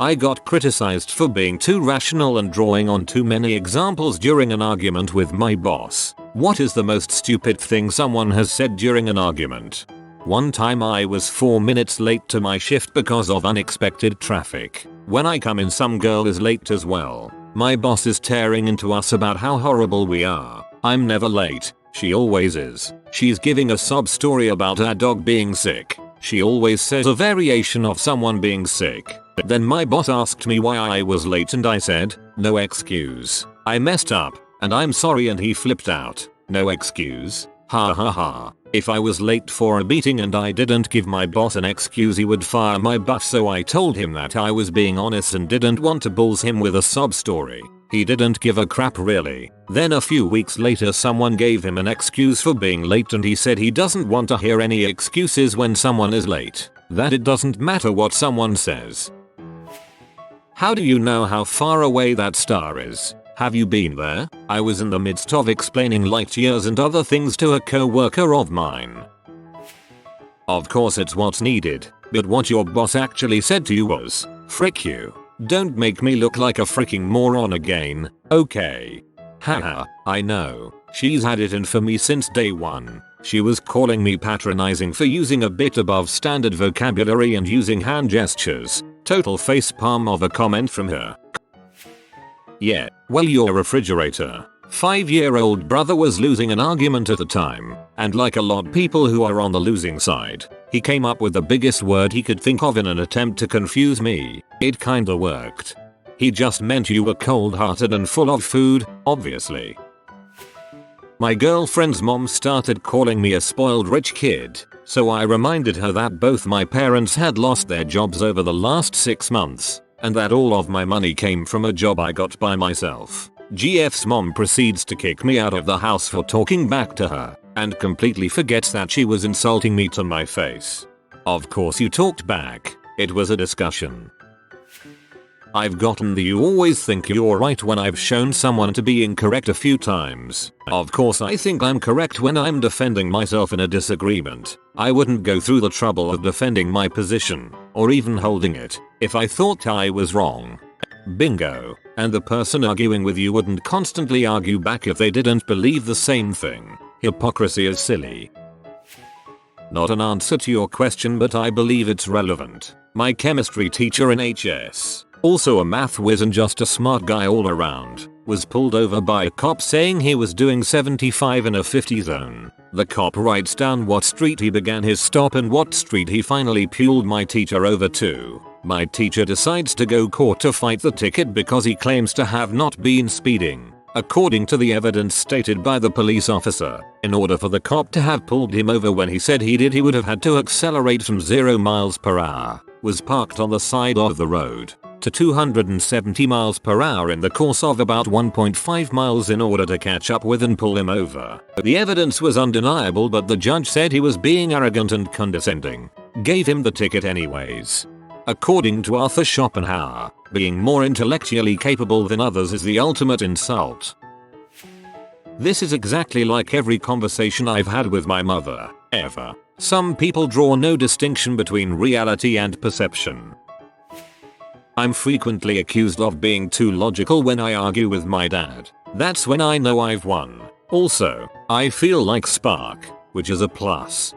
I got criticized for being too rational and drawing on too many examples during an argument with my boss. What is the most stupid thing someone has said during an argument? One time I was 4 minutes late to my shift because of unexpected traffic. When I come in, some girl is late as well. My boss is tearing into us about how horrible we are. I'm never late. She always is. She's giving a sob story about her dog being sick. She always says a variation of someone being sick. Then my boss asked me why I was late and I said, no excuse. I messed up, and I'm sorry, and he flipped out. No excuse? Ha ha ha. If I was late for a meeting and I didn't give my boss an excuse, he would fire my butt, so I told him that I was being honest and didn't want to bulls him with a sob story. He didn't give a crap really. Then a few weeks later someone gave him an excuse for being late and he said he doesn't want to hear any excuses when someone is late. That it doesn't matter what someone says. How do you know how far away that star is? Have you been there? I was in the midst of explaining light years and other things to a co-worker of mine. Of course it's what's needed, but what your boss actually said to you was, frick you. Don't make me look like a freaking moron again, okay? Haha, I know. She's had it in for me since day one. She was calling me patronizing for using a bit above standard vocabulary and using hand gestures. Total facepalm of a comment from her. Yeah, well, your refrigerator. 5-year-old brother was losing an argument at the time, and like a lot of people who are on the losing side, he came up with the biggest word he could think of in an attempt to confuse me. It kinda worked. He just meant you were cold-hearted and full of food, obviously. My girlfriend's mom started calling me a spoiled rich kid, so I reminded her that both my parents had lost their jobs over the last 6 months, and that all of my money came from a job I got by myself. GF's mom proceeds to kick me out of the house for talking back to her, and completely forgets that she was insulting me to my face. Of course you talked back. It was a discussion. I've gotten the you always think you're right when I've shown someone to be incorrect a few times. Of course I think I'm correct when I'm defending myself in a disagreement. I wouldn't go through the trouble of defending my position, or even holding it, if I thought I was wrong. Bingo. And the person arguing with you wouldn't constantly argue back if they didn't believe the same thing. Hypocrisy is silly. Not an answer to your question, but I believe it's relevant. My chemistry teacher in HS, also a math whiz and just a smart guy all around, was pulled over by a cop saying he was doing 75 in a 50 zone. The cop writes down what street he began his stop and what street he finally pulled my teacher over to. My teacher decides to go court to fight the ticket because he claims to have not been speeding. According to the evidence stated by the police officer, in order for the cop to have pulled him over when he said he did, he would have had to accelerate from 0 miles per hour, was parked on the side of the road, to 270 miles per hour in the course of about 1.5 miles in order to catch up with and pull him over. The evidence was undeniable, but the judge said he was being arrogant and condescending. Gave him the ticket anyways. According to Arthur Schopenhauer, being more intellectually capable than others is the ultimate insult. This is exactly like every conversation I've had with my mother, ever. Some people draw no distinction between reality and perception. I'm frequently accused of being too logical when I argue with my dad. That's when I know I've won. Also, I feel like Spark, which is a plus.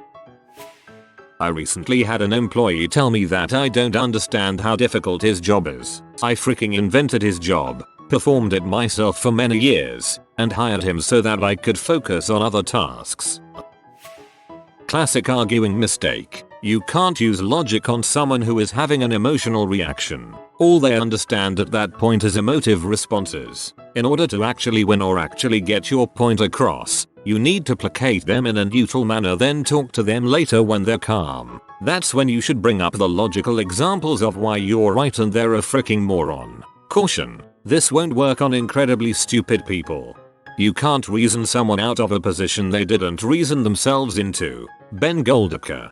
I recently had an employee tell me that I don't understand how difficult his job is. I freaking invented his job, performed it myself for many years, and hired him so that I could focus on other tasks. Classic arguing mistake. You can't use logic on someone who is having an emotional reaction. All they understand at that point is emotive responses. In order to actually win or actually get your point across, you need to placate them in a neutral manner, then talk to them later when they're calm. That's when you should bring up the logical examples of why you're right and they're a freaking moron. Caution: this won't work on incredibly stupid people. You can't reason someone out of a position they didn't reason themselves into. Ben Goldacre.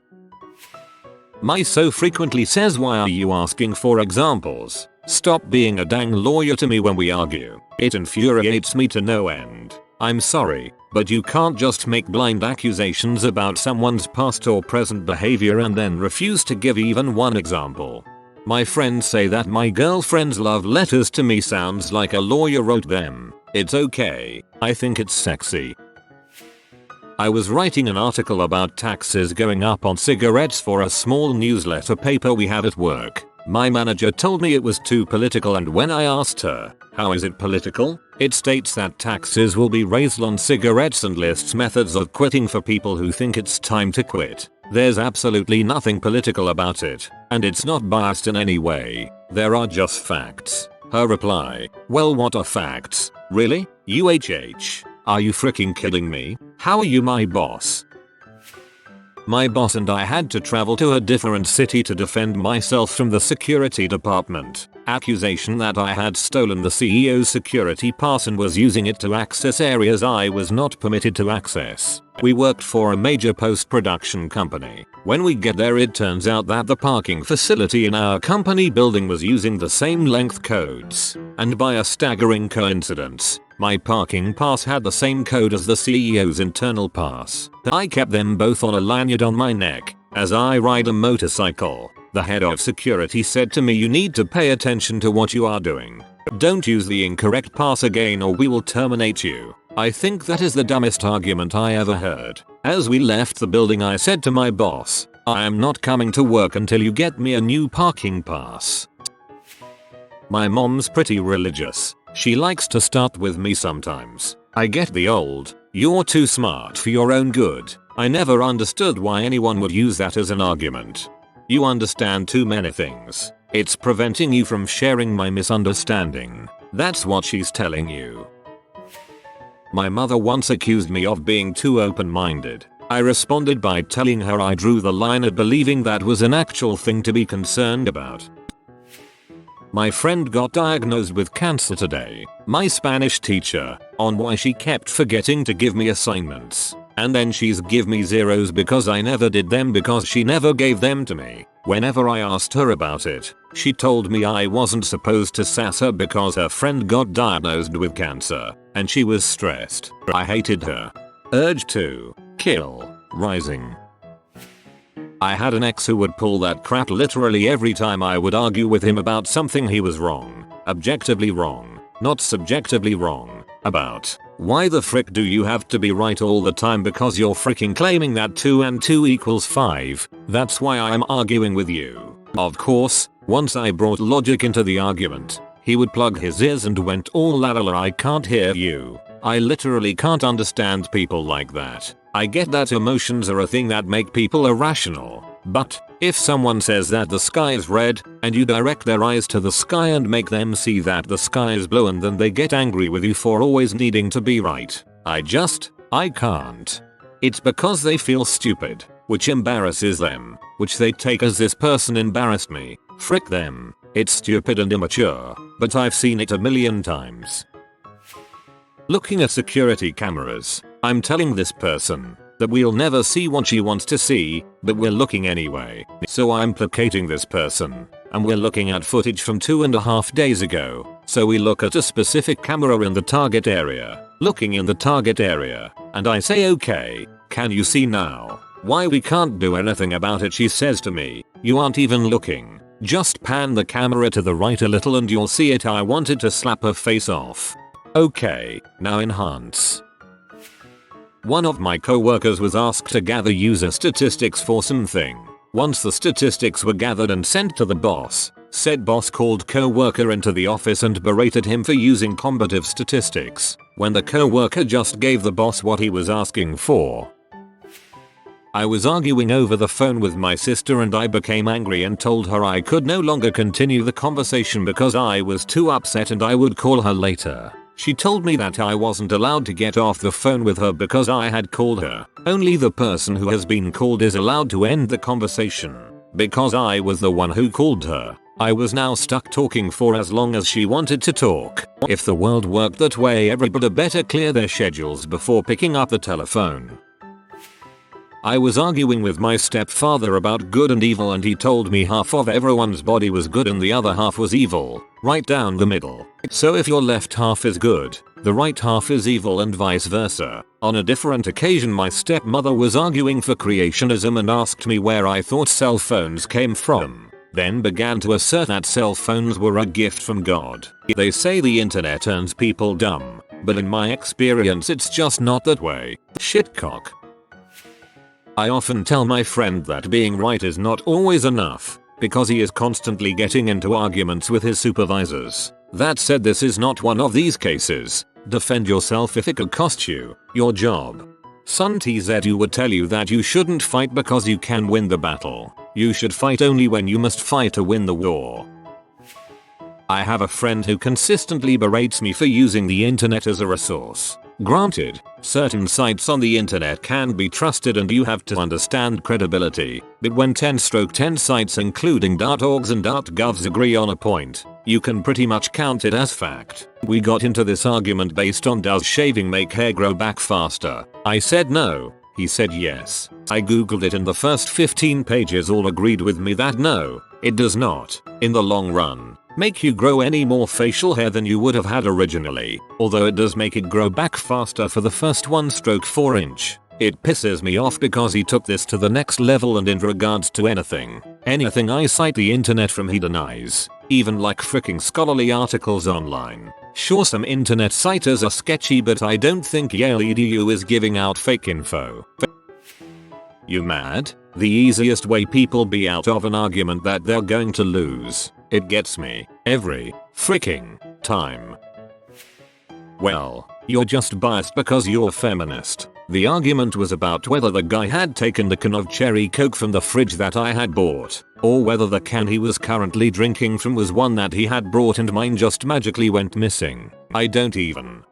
My so frequently says, why are you asking for examples? Stop being a dang lawyer to me when we argue. It infuriates me to no end. I'm sorry, but you can't just make blind accusations about someone's past or present behavior and then refuse to give even one example. My friends say that my girlfriend's love letters to me sounds like a lawyer wrote them. It's okay. I think it's sexy. I was writing an article about taxes going up on cigarettes for a small newsletter paper we had at work. My manager told me it was too political, and when I asked her, how is it political? It states that taxes will be raised on cigarettes and lists methods of quitting for people who think it's time to quit. There's absolutely nothing political about it, and it's not biased in any way. There are just facts. Her reply, well, what are facts? Really? UHH. Are you freaking kidding me? How are you my boss? My boss and I had to travel to a different city to defend myself from the security department. Accusation that I had stolen the CEO's security pass and was using it to access areas I was not permitted to access. We worked for a major post-production company. When we get there, it turns out that the parking facility in our company building was using the same length codes. And by a staggering coincidence, my parking pass had the same code as the CEO's internal pass. I kept them both on a lanyard on my neck as I ride a motorcycle. The head of security said to me, you need to pay attention to what you are doing. Don't use the incorrect pass again or we will terminate you. I think that is the dumbest argument I ever heard. As we left the building, I said to my boss, I am not coming to work until you get me a new parking pass. My mom's pretty religious. She likes to start with me sometimes. I get the old, you're too smart for your own good. I never understood why anyone would use that as an argument. You understand too many things. It's preventing you from sharing my misunderstanding. That's what she's telling you. My mother once accused me of being too open-minded. I responded by telling her I drew the line at believing that was an actual thing to be concerned about. My friend got diagnosed with cancer today. My Spanish teacher, on why she kept forgetting to give me assignments. And then she's give me zeros because I never did them because she never gave them to me. Whenever I asked her about it, she told me I wasn't supposed to sass her because her friend got diagnosed with cancer and she was stressed. I hated her. Urge to kill rising. I had an ex who would pull that crap literally every time I would argue with him about something he was wrong, objectively wrong, not subjectively wrong, about. Why the frick do you have to be right all the time because you're freaking claiming that 2 and 2 equals 5? That's why I'm arguing with you. Of course, once I brought logic into the argument, he would plug his ears and went all la la la, I can't hear you. I literally can't understand people like that. I get that emotions are a thing that make people irrational, but if someone says that the sky is red and you direct their eyes to the sky and make them see that the sky is blue and then they get angry with you for always needing to be right, I can't. It's because they feel stupid, which embarrasses them, which they take as this person embarrassed me. Frick them. It's stupid and immature, but I've seen it a million times. Looking at security cameras, I'm telling this person that we'll never see what she wants to see, but we're looking anyway. So I'm placating this person, and we're looking at footage from 2.5 days ago. So we look at a specific camera in the target area, looking in the target area, and I say, okay, can you see now? Why we can't do anything about it, she says to me, you aren't even looking. Just pan the camera to the right a little and you'll see it. I wanted to slap her face off. Okay, now enhance. One of my co-workers was asked to gather user statistics for something. Once the statistics were gathered and sent to the boss, said boss called co-worker into the office and berated him for using combative statistics, when the co-worker just gave the boss what he was asking for. I was arguing over the phone with my sister and I became angry and told her I could no longer continue the conversation because I was too upset and I would call her later. She told me that I wasn't allowed to get off the phone with her because I had called her. Only the person who has been called is allowed to end the conversation. Because I was the one who called her, I was now stuck talking for as long as she wanted to talk. If the world worked that way, everybody better clear their schedules before picking up the telephone. I was arguing with my stepfather about good and evil and he told me half of everyone's body was good and the other half was evil, right down the middle. So if your left half is good, the right half is evil and vice versa. On a different occasion, my stepmother was arguing for creationism and asked me where I thought cell phones came from. then began to assert that cell phones were a gift from God. They say the internet turns people dumb, but in my experience it's just not that way. Shitcock. I often tell my friend that being right is not always enough, because he is constantly getting into arguments with his supervisors. That said, this is not one of these cases. Defend yourself if it could cost you your job. Sun TZU would tell you that you shouldn't fight because you can win the battle. You should fight only when you must fight to win the war. I have a friend who consistently berates me for using the internet as a resource. Granted, certain sites on the internet can be trusted and you have to understand credibility, but when 10/10 sites including .orgs and .govs agree on a point, you can pretty much count it as fact. We got into this argument based on does shaving make hair grow back faster. I said no. He said yes. I googled it and the first 15 pages all agreed with me that no, it does not, in the long run, make you grow any more facial hair than you would have had originally, although it does make it grow back faster for the first 1/4 inch. It pisses me off because he took this to the next level, and in regards to anything I cite the internet from he denies, even like fricking scholarly articles online. Sure, some internet citers are sketchy, but I don't think Yale EDU is giving out fake info. You mad? The easiest way people be out of an argument that they're going to lose. It gets me every fricking time. Well, you're just biased because you're feminist. The argument was about whether the guy had taken the can of cherry coke from the fridge that I had bought, or whether the can he was currently drinking from was one that he had brought and mine just magically went missing. I don't even.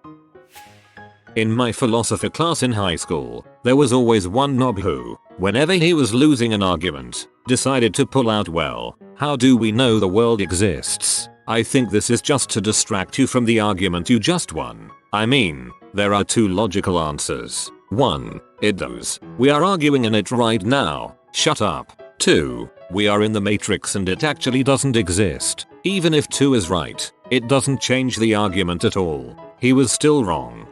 In my philosophy class in high school, there was always one knob who, whenever he was losing an argument, decided to pull out, well, how do we know the world exists? I think this is just to distract you from the argument you just won. I mean, there are two logical answers. 1. It does. We are arguing in it right now. Shut up. 2. We are in the matrix and it actually doesn't exist. Even if 2 is right, it doesn't change the argument at all. He was still wrong.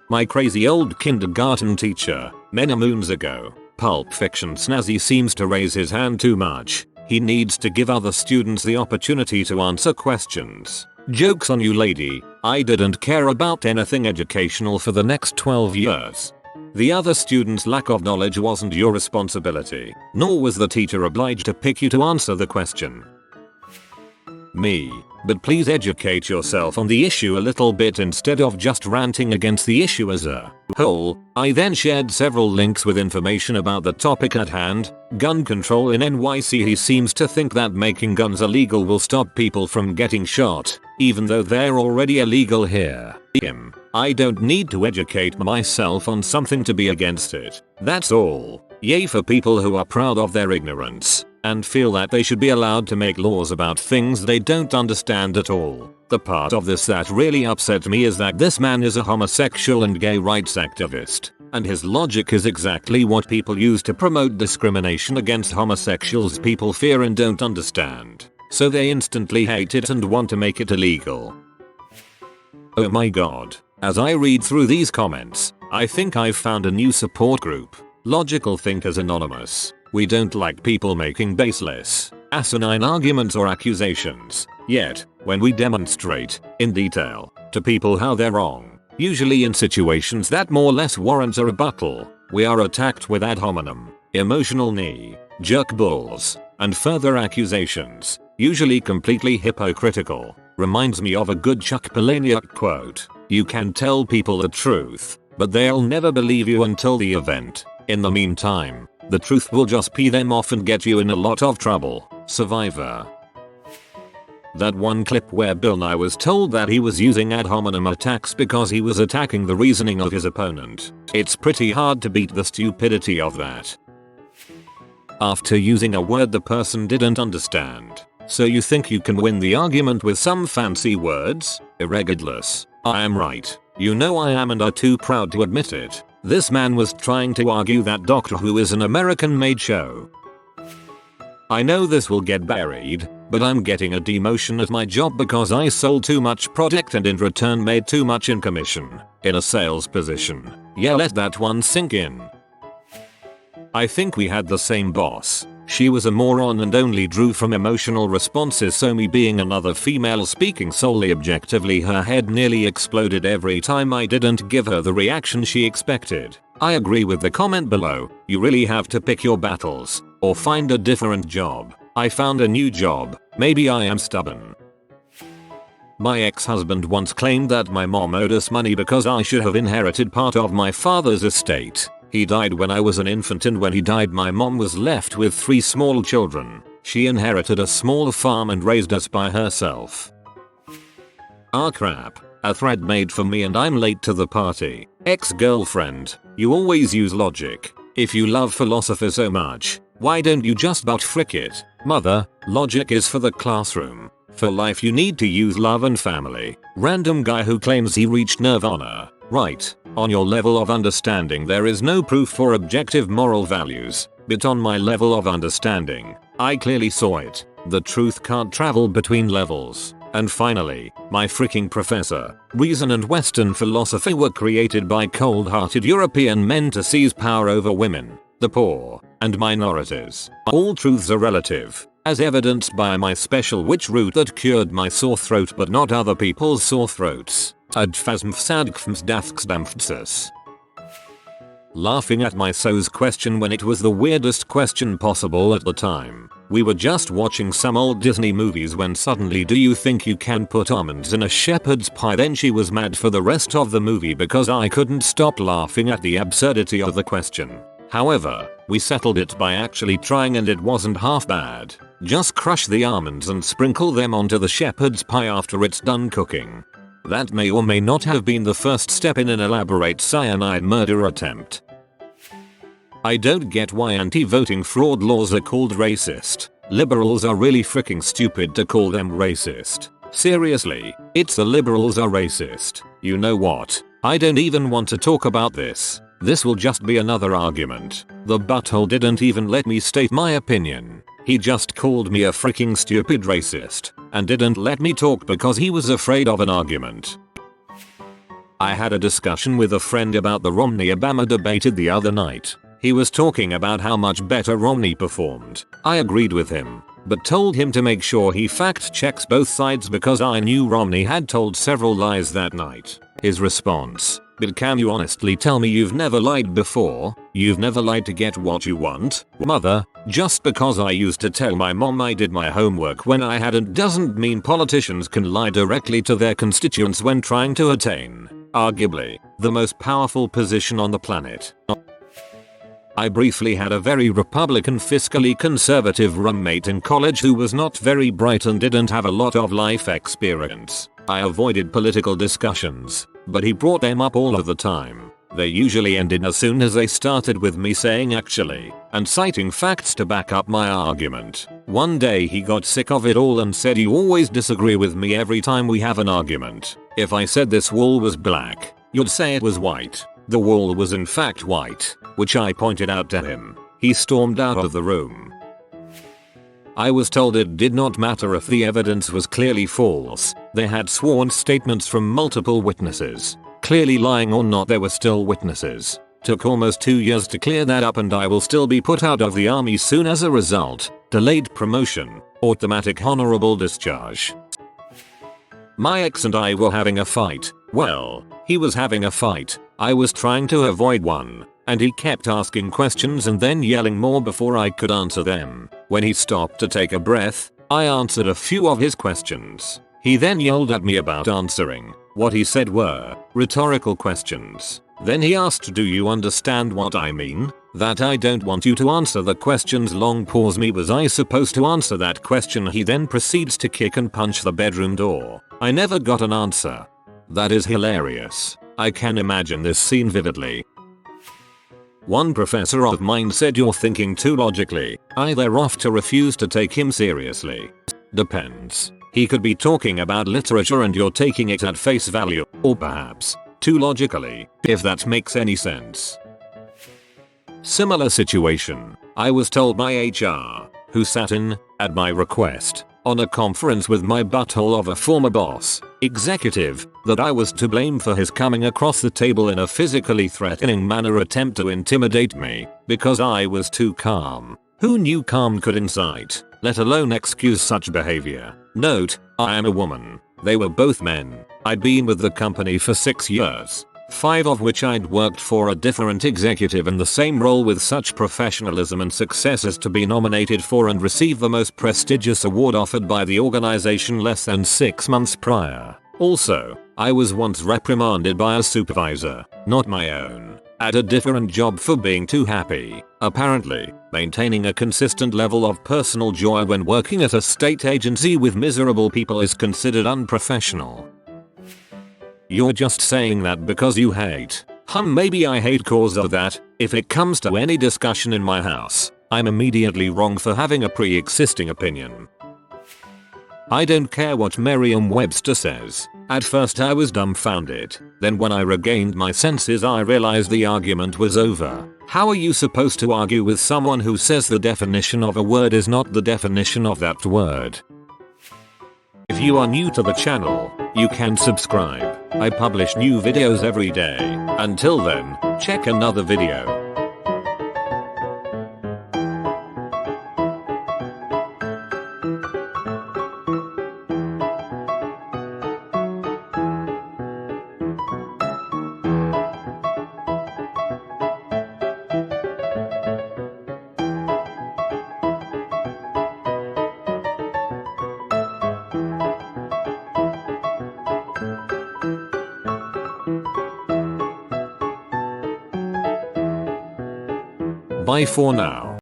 My crazy old kindergarten teacher, many moons ago. Pulp Fiction snazzy seems to raise his hand too much. He needs to give other students the opportunity to answer questions. Joke's on you, lady. I didn't care about anything educational for the next 12 years. The other students' lack of knowledge wasn't your responsibility, nor was the teacher obliged to pick you to answer the question. Me. But please educate yourself on the issue a little bit instead of just ranting against the issue as a whole. I then shared several links with information about the topic at hand, gun control in NYC. He seems to think that making guns illegal will stop people from getting shot, even though they're already illegal here. I don't need to educate myself on something to be against it. That's all. Yay for people who are proud of their ignorance and feel that they should be allowed to make laws about things they don't understand at all. The part of this that really upset me is that this man is a homosexual and gay rights activist, and his logic is exactly what people use to promote discrimination against homosexuals people fear and don't understand. So they instantly hate it and want to make it illegal. Oh my god. As I read through these comments, I think I've found a new support group. Logical Thinkers Anonymous. We don't like people making baseless, asinine arguments or accusations. Yet, when we demonstrate, in detail, to people how they're wrong, usually in situations that more or less warrant a rebuttal, we are attacked with ad hominem, emotional knee, jerk bulls, and further accusations, usually completely hypocritical. Reminds me of a good Chuck Palahniuk quote. You can tell people the truth, but they'll never believe you until the event. In the meantime, the truth will just pee them off and get you in a lot of trouble. Survivor. That one clip where Bill Nye was told that he was using ad hominem attacks because he was attacking the reasoning of his opponent. It's pretty hard to beat the stupidity of that. After using a word the person didn't understand, so you think you can win the argument with some fancy words? Irregardless, I am right. You know I am and are too proud to admit it. This man was trying to argue that Doctor Who is an American-made show. I know this will get buried, but I'm getting a demotion at my job because I sold too much product and in return made too much in commission, in a sales position. Yeah, let that one sink in. I think we had the same boss. She was a moron and only drew from emotional responses, so me being another female speaking solely objectively, her head nearly exploded every time I didn't give her the reaction she expected. I agree with the comment below. You really have to pick your battles or find a different job. I found a new job. Maybe I am stubborn. My ex-husband once claimed that my mom owed us money because I should have inherited part of my father's estate. He died when I was an infant, and when he died my mom was left with 3 small children. She inherited a small farm and raised us by herself. Ah crap, a thread made for me and I'm late to the party. Ex-girlfriend, you always use logic. If you love philosophy so much, why don't you just butt frick it? Mother, logic is for the classroom. For life you need to use love and family. Random guy who claims he reached nirvana. Right, on your level of understanding there is no proof for objective moral values, but on my level of understanding, I clearly saw it. The truth can't travel between levels. And finally, my freaking professor. Reason and Western philosophy were created by cold-hearted European men to seize power over women, the poor, and minorities. All truths are relative, as evidenced by my special witch root that cured my sore throat but not other people's sore throats. Laughing at my so's question when it was the weirdest question possible at the time. We were just watching some old Disney movies when suddenly, do you think you can put almonds in a shepherd's pie? Then she was mad for the rest of the movie because I couldn't stop laughing at the absurdity of the question. However, we settled it by actually trying and it wasn't half bad. Just crush the almonds and sprinkle them onto the shepherd's pie after it's done cooking. That may or may not have been the first step in an elaborate cyanide murder attempt. I don't get why anti-voting fraud laws are called racist. Liberals are really freaking stupid to call them racist. Seriously, it's the liberals are racist. You know what? I don't even want to talk about this. This will just be another argument. The butthole didn't even let me state my opinion. He just called me a freaking stupid racist and didn't let me talk because he was afraid of an argument. I had a discussion with a friend about the Romney-Obama debate the other night. He was talking about how much better Romney performed. I agreed with him, but told him to make sure he fact checks both sides because I knew Romney had told several lies that night. His response: "But can you honestly tell me you've never lied before? You've never lied to get what you want?" Mother, just because I used to tell my mom I did my homework when I hadn't doesn't mean politicians can lie directly to their constituents when trying to attain, arguably, the most powerful position on the planet. I briefly had a very Republican, fiscally conservative roommate in college who was not very bright and didn't have a lot of life experience. I avoided political discussions, but he brought them up all of the time. They usually ended as soon as they started with me saying "actually" and citing facts to back up my argument. One day he got sick of it all and said, "You always disagree with me every time we have an argument. If I said this wall was black, you'd say it was white. The wall was in fact white," which I pointed out to him. He stormed out of the room. I was told it did not matter if the evidence was clearly false. They had sworn statements from multiple witnesses. Clearly lying or not, there were still witnesses. Took almost 2 years to clear that up, and I will still be put out of the army soon as a result. Delayed promotion, automatic honorable discharge. My ex and I were having a fight. Well, he was having a fight. I was trying to avoid one, and he kept asking questions and then yelling more before I could answer them. When he stopped to take a breath, I answered a few of his questions. He then yelled at me about answering. What he said were rhetorical questions. Then he asked, "Do you understand what I mean? That I don't want you to answer the questions." Long pause. Me, was I supposed to answer that question? He then proceeds to kick and punch the bedroom door. I never got an answer. That is hilarious. I can imagine this scene vividly. One professor of mine said, "You're thinking too logically." I thereafter refused to take him seriously. Depends. He could be talking about literature and you're taking it at face value, or perhaps too logically, if that makes any sense. Similar situation. I was told by HR, who sat in, at my request, on a conference with my butthole of a former boss, executive, that I was to blame for his coming across the table in a physically threatening manner, attempt to intimidate me, because I was too calm. Who knew calm could incite, let alone excuse such behavior? Note, I am a woman. They were both men. I'd been with the company for 6 years. 5 of which I'd worked for a different executive in the same role with such professionalism and success as to be nominated for and receive the most prestigious award offered by the organization less than 6 months prior. Also, I was once reprimanded by a supervisor, not my own, at a different job for being too happy. Apparently, maintaining a consistent level of personal joy when working at a state agency with miserable people is considered unprofessional. You're just saying that because you hate. Maybe I hate cause of that. If it comes to any discussion in my house, I'm immediately wrong for having a pre-existing opinion. I don't care what Merriam-Webster says. At first I was dumbfounded. Then when I regained my senses I realized the argument was over. How are you supposed to argue with someone who says the definition of a word is not the definition of that word? If you are new to the channel, you can subscribe. I publish new videos every day. Until then, check another video. Bye for now.